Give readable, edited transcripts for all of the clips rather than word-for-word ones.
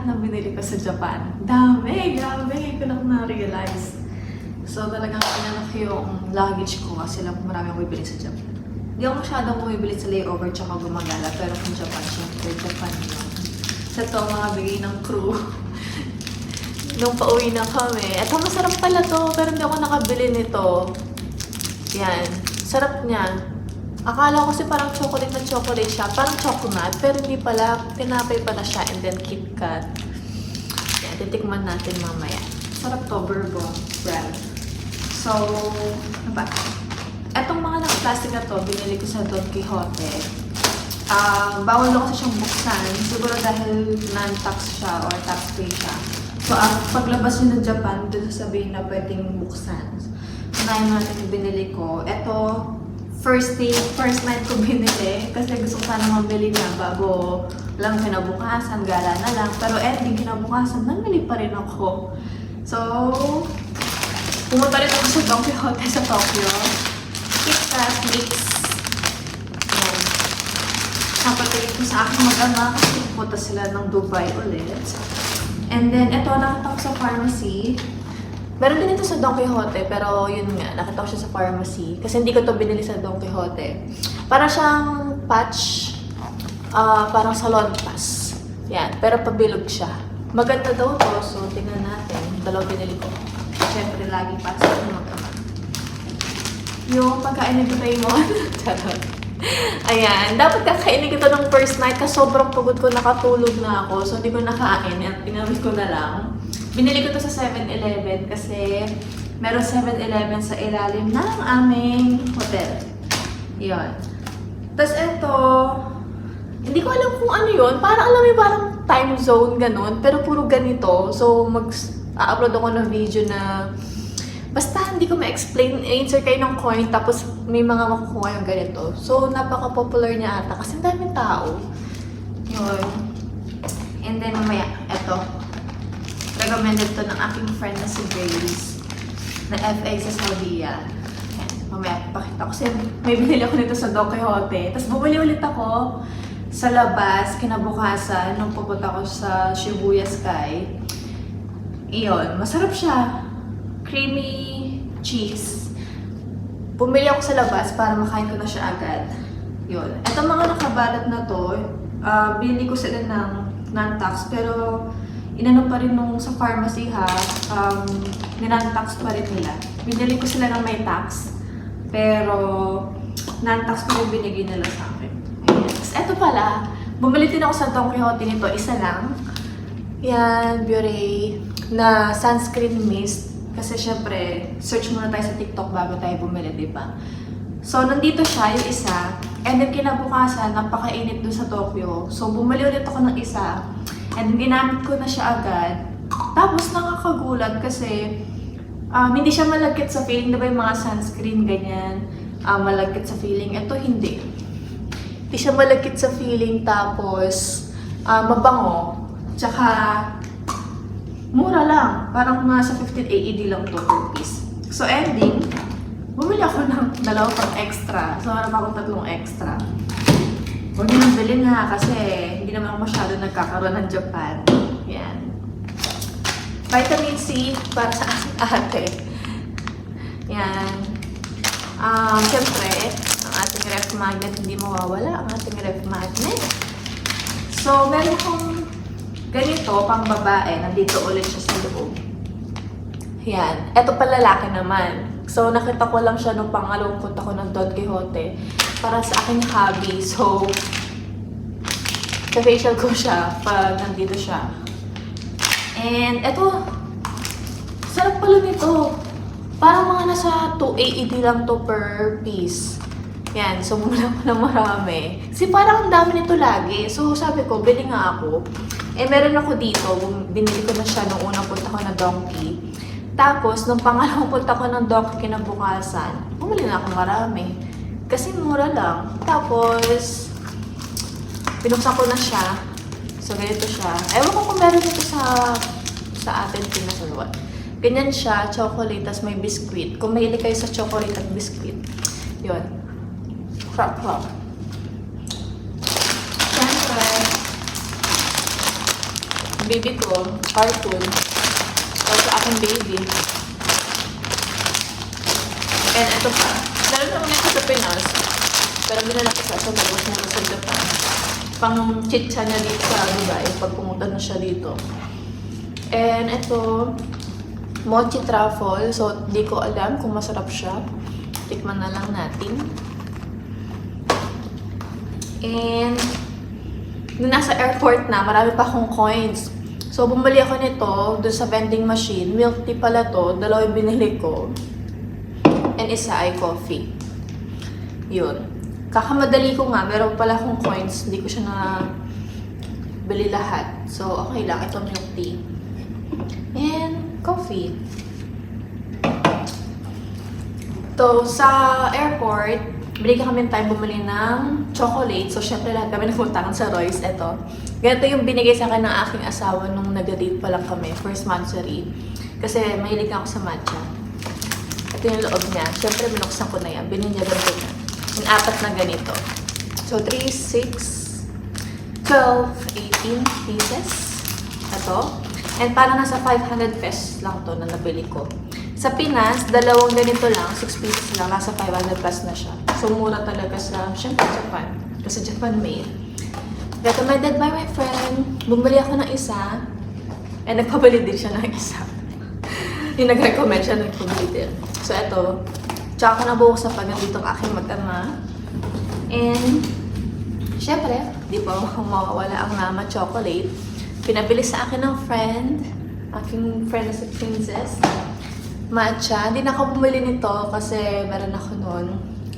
lahat ng binili ko sa Japan. Dami! Grabe! Ngayon ko lang na-realize. So talagang inanak yung luggage ko kasi lang marami akong bibili sa Japan. Hindi ako masyadong bumibili sa layover tsaka gumagala. Pero kung Japan, syempre Japan yun. Sa to, mga bigay ng crew. Nung pauwi na kami. Eto, masarap pala to. Pero hindi ako nakabili nito. Yan. Sarap niya. Akala ko kasi parang chocolate na chocolate siya. Parang chocolate. Pero hindi pala. Tinapay pala siya. And then KitKat. Yan. Titikman natin mamaya. Sarap to. Bourbon brand. So, ano ba? Etong mga naka-plastic na to, binili ko sa Don Quixote. Bawal lang kasi siyang buksan. Siguro dahil non-tax siya or tax-free siya. So, paglabas nyo ng Japan, doon sasabihin na pwedeng buksan. Unahin natin yung binili ko. Ito, first night ko binili. Kasi gusto ko sana mabili na bago lang kinabukasan, gala na lang. Pero ending kinabukasan, namili pa rin ako. So, pumunta rin ako sa Don Quixote sa Tokyo. KitKat mix. Ayan. Napatagin ko sa aking mag-ama kasi pupunta sila ng Dubai ulit. And then, ito, nakita ko sa pharmacy. Meron din ito sa Don Quixote, pero yun nga, nakita ko siya sa pharmacy. Kasi hindi ko ito binili sa Don Quixote. Para siyang patch, parang salon pass. Yan, pero pabilog siya. Maganda daw to, so tingnan natin. Dalaw binili ko. Siyempre, lagi pass yung mag-ama. Yung pagkain ni Doraemon. Charot. Ayan, dapat kakainin ko ng first night kasi sobrang pagod ko, nakatulog na ako. So, hindi ko nakain at pinamit ko na lang. Binili ko to sa 7-Eleven kasi meron 7-Eleven sa ilalim ng aming hotel. Yun. Tapos ito, hindi ko alam kung ano yun. Parang alam mo parang time zone ganun, pero puro ganito. So, mag-upload ako ng video na basta hindi ko ma-explain, insert kayo ng coin tapos may mga makukuha yung ganito. So, napaka-popular niya ata kasi ang daming tao. Yun. And then, mamaya, eto. Recommended to ng aking friend na si Grace na FA sa Saudi. Ayan. Mamaya, pakita ko. Kasi may binili ako nito sa Don Quixote. Tapos bumili ulit ako sa labas, kinabukasan, nung pupunta ko sa Shibuya Sky. Iyon, masarap siya. Creamy cheese. Bumili ako sa labas para makain ko na siya agad. Yun. Itong mga nakabalat na to, binili ko sila ng non-tax, pero inano pa rin nung sa pharmacy ha, non-tax pa rin nila. Binili ko sila ng may tax, pero non-tax pa rin binigay nila sa akin. Ayan. Tapos eto pala, bumili din ako sa Don Quixote nito, isa lang. Yan, Biore, na sunscreen mist. Kasi syempre, search muna tayo sa TikTok bago tayo bumili, diba? So, nandito siya, yung isa. And then, kinabukasan, napakainit doon sa Tokyo. So, bumili ulit ako ng isa. And ginamit ko na siya agad. Tapos, nakakagulat kasi hindi siya malagkit sa feeling. Diba yung mga sunscreen, ganyan, malagkit sa feeling. Ito, hindi. Hindi siya malagkit sa feeling. Tapos, mabango. Tsaka, mura lang. Parang nasa 15 AED lang to per piece. So, ending, bumili ako ng dalawang pang extra. So, meron akong tatlong extra. Huwag niyo nang bilhin ha, kasi hindi naman ako masyado nagkakaroon ng Japan. Yan. Vitamin C para sa aking ate. Yan. Siyempre, ang ating ref magnet, hindi mawawala ang ating ref magnet. So, meron akong ganito, pang babae, nandito ulit siya sa loob. Yan. Ito pa lalaki naman. So, nakita ko lang siya nung pangalawang punta ko ng Don Quixote para sa aking hobby. So, ka-facial ko siya pag nandito siya. And, ito, sarap pala nito. Parang mga nasa 2 AED lang to per piece. Yan, so muna ko na marami. Kasi parang ang dami nito lagi. So, sabi ko, bili nga ako. Eh, meron ako dito. Binili ko na siya nung unang punta ko na Donkey. Tapos, nung pangalawang punta ko ng Donkey kinabukasan, bumili na ako marami. Kasi mura lang. Tapos, binuksan ko na siya. So, ganito siya. Ewan ko kung meron ito sa atin Pinas or what. Ganyan siya, chocolate, tas may biscuit. Kung mahilig kayo sa chocolate at biscuit, yun. Crap. Siyempre, baby ko, cartoon. Para sa aking baby. And ito pa. Lalo naman ito sa Pinas. Pero dinala ko sa labas na sa Japan. Pang chitcha niya dito sa Dubai pag pumunta na siya dito. And ito, mochi truffle. So, di ko alam kung masarap siya. Tikman na lang natin. And, nung nasa airport na, marami pa akong coins. So, bumili ako nito doon sa vending machine. Milk tea pala to. Dalawa yung binili ko. And isa ay coffee. Yun. Kakamadali ko nga. Meron pala akong coins. Hindi ko siya na bili lahat. So, okay lang. Ito milk tea. And coffee. So, sa airport, bili kami time bumili ng chocolate. So, syempre lahat kami nagpuntahan sa Royce. Ito. Ganito yung binigay sa akin ng aking asawa nung nag-date pa lang kami. First monthsary. Kasi mahilig ako sa matcha. Ito yung loob niya. Syempre, binuksan ko na yan. Bininyagan ko na. Yung 4 na ganito. So, 3, 6, 12, 18 pieces. Ito. And parang nasa 500 pesos lang to na nabili ko. Sa Pinas, dalawang ganito lang, 6 pieces lang, nasa 500 plus na siya. So, mura talaga sa, syempre, Japan. Kasi Japan made. Recommended by my friend. Bumili ako ng isa. And nagpabili din siya ng isa. Yung nag-recommend siya, nagpabili din. So, eto. Tsaka ko nabuhos sa pag nandito ang aking mag-ama. And, syempre, di pa mawawala ang Mama Chocolate. Pinabili sa akin ng friend. Aking friend na si Princess. Matcha. Hindi na ako bumili nito kasi meron ako noon.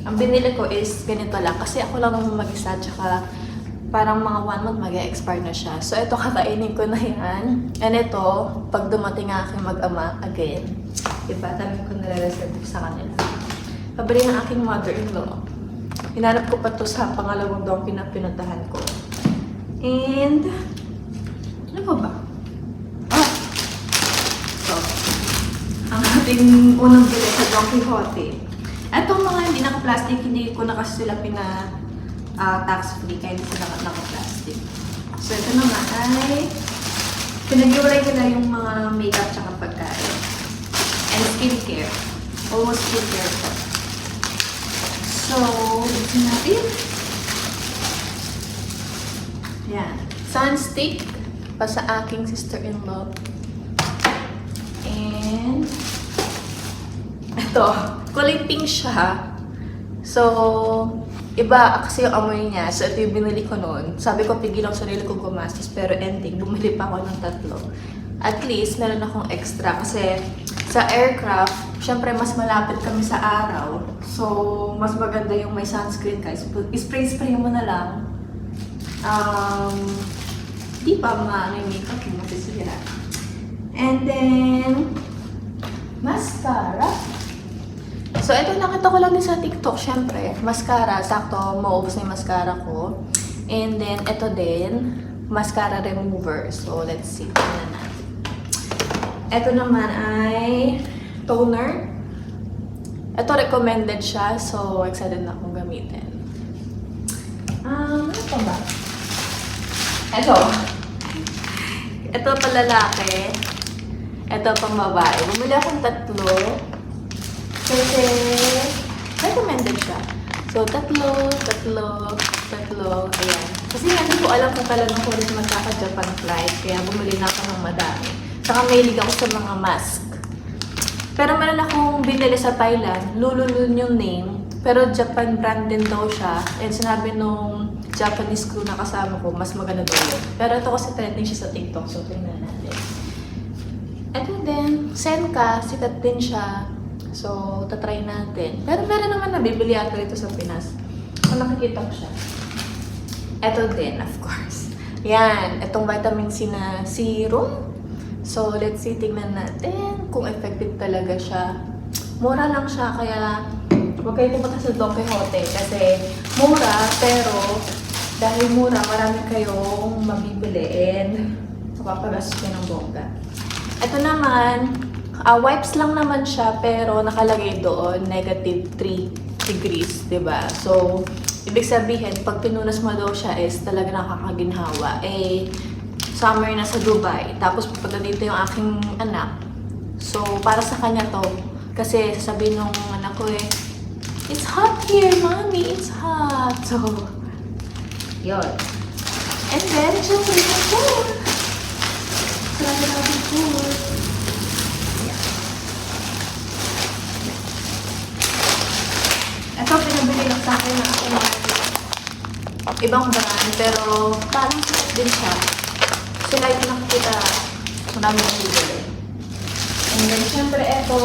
Ang binili ko is ganito lang. Kasi ako lang naman mag-isa. Tsaka parang mga 1 month mag-expire na siya. So, ito kakainin ko na yan. And ito, pag dumating ang aking mag-ama, again, diba, dami ko nare-reserve sa kanila. Pabili ng aking mother-in-law. Hinanap ko pa to sa pangalawang donkey na pinuntahan ko. And, ano pa ba? Ah! So, ang ating unang bili sa Don Quixote. Etong mga hindi naka-plastic, hindi ko na kasi sila tax-free, kaya hindi sila naka-plastic. So, ito naman ay pinag-iwalay nila yung mga makeup tsaka pagkain. And skincare. Almost skincare po. So, ito natin. Yan. Sunstick pa sa aking sister-in-law. And ito, kulay pink siya. So, iba kasi yung amoy niya. So, ito yung binili ko noon. Sabi ko, pigil ang sarili ko gumastos. Pero ending, bumili pa ako ng 3. At least, meron akong extra. Kasi sa aircraft, syempre mas malapit kami sa araw. So, mas maganda yung may sunscreen ka. Spray mo na lang. Di pa mga yung makeup mo masisira. And then, mascara. So, ito nakita ko lang din sa TikTok, syempre. Mascara, sakto, maubos na yung mascara ko. And then, ito din, mascara remover. So, let's see. Tingnan natin. Ito naman ay toner. Ito, recommended siya. So, excited na akong gamitin. Ano pa ba? Ito. Ito pa lalaki. Ito pang babae. Bumili akong 3. Kasi, recommended siya. So, 3. Ayan. Kasi hindi ko alam kung talagang ko rin magkaka-Japan flight. Kaya bumili na ako ng madami. Saka mahilig ako sa mga mask. Pero meron akong binili sa Thailand. Lululun yung name. Pero Japan brand din daw siya. And sinabi nung Japanese crew na kasama ko, mas maganda daw yun. Pero ito kasi trending siya sa TikTok. So, tingnan natin. Ito din, Senka. Sikat din siya. So, tatry natin. Pero meron naman nabibili ata ito sa Pinas. Kung nakikita ko siya. Ito din, of course. Yan. Itong vitamin C na serum. So, let's see. Tingnan natin kung effective talaga siya. Mura lang siya. Kaya, huwag kayo pumunta sa Don Quixote. Kasi, mura. Pero, dahil mura, marami kayong mabibili. And, mapapagastos kayo ng bongga. Ito naman, wipes lang naman siya, pero nakalagay doon, -3 degrees, diba? So, ibig sabihin, pag pinunas mo daw siya is talaga nakakaginhawa. Eh, summer na sa Dubai. Tapos pupunta dito yung aking anak. So, para sa kanya to. Kasi sasabihin nung anak ko eh, it's hot here, mommy. It's hot. So, yun. And then, syempre, yung food. Sarado natin food. Yeah. Ito, pinabili lang sa akin na ako ng ibang brand, pero parang sikat din siya. Kasi like nakikita, marami ng bibili. And then, syempre, ito,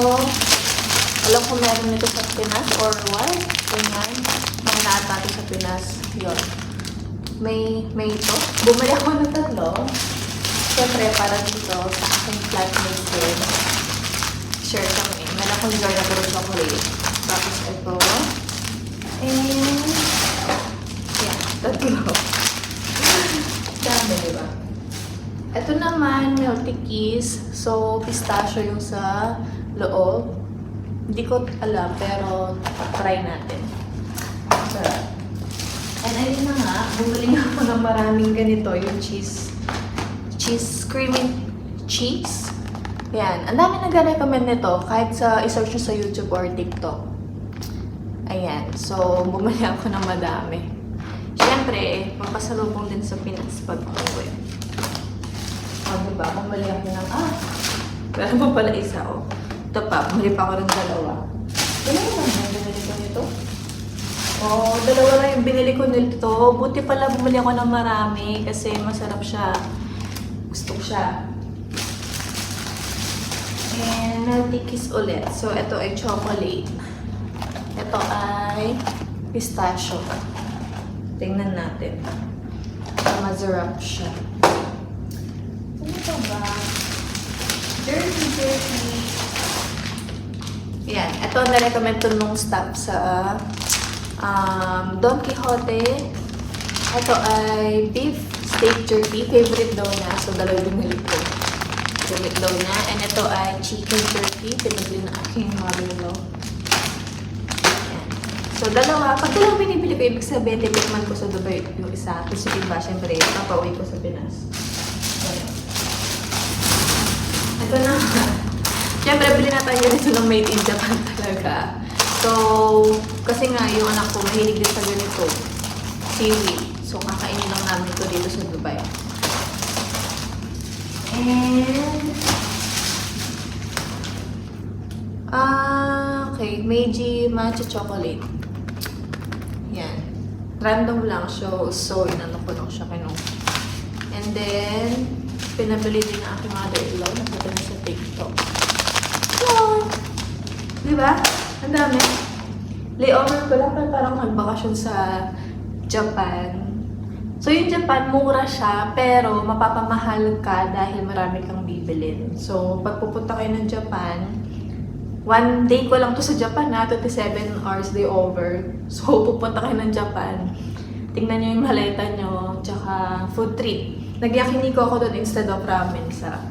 alam ko meron nito sa Pinas or what? Ganyan. Mga lahat natin sa Pinas. Yun. May ito. Bumili ako ng tatlo. Siyempre, para dito sa aking flatmates din. Share kami. Meron akong jar na puro chocolate. Tapos ito. And, yan. Tatlo. Dami, diba? Ito naman, Melty Kiss. So, pistachio yung sa loob. Hindi ko alam, pero try natin. Sarap. And ayun na nga, bumili nga ako ng maraming ganito, yung cheese creamy cheese. Yan. Ang dami nag-recommend nito, kahit sa isearch nyo sa YouTube or TikTok. Ayan. So, bumili ako ng madami. Siyempre, mapasalubong din sa Pinas pag uwi. O, diba? Bumili ako ng, pero mo pala isa, oh. Ito pa, bumili pa ako ng dalawa. Dalawa lang yung binili ko nito. Oh, dalawa lang yung binili ko nito. Buti pala bumili ako ng marami kasi masarap siya. Gusto ko siya. And Melty Kiss ulit. So, ito ay chocolate. Ito ay pistachio. Tingnan natin. Masarap siya. Ano ba? Dirty. Yan. Ito, na-recommend to nung staff sa Don Quixote. Ito ay beef steak jerky. Favorite daw niya. So, dalawa binili ko. Favorite daw niya. And ito ay chicken jerky. Pinabili na aking mother-in-law. Yan. So, dalawa. Pag dalawa binibili ko, ibig sabihin, titikman ko sa Dubai yung isa. Kasi iba, syempre, papauwi ko sa Pinas. Ayan. Ito na. Siyempre, bili na tayo nito ng made in Japan talaga. So, kasi nga, yung anak ko, mahilig din sa ganito. Seaweed. So, kakainin lang namin ito dito sa Dubai. And, okay. Meiji Matcha Chocolate. Yan. Random lang siya. So, inano ko lang siya kinong. And then, pinabili din na aking mother-in-law. Nakita na sa TikTok. Yun! Diba? Ang dami. Layover ko lang, parang nagbakasyon sa Japan. So, yung Japan, mura siya, pero mapapamahal ka dahil marami kang bibilin. So, pag pupunta kayo ng Japan, 1 day ko lang to sa Japan na, 27 hours layover. So, pupunta kayo ng Japan. Tingnan nyo yung maleta nyo, tsaka food trip. Nagyakiniko ako doon instead of ramen sa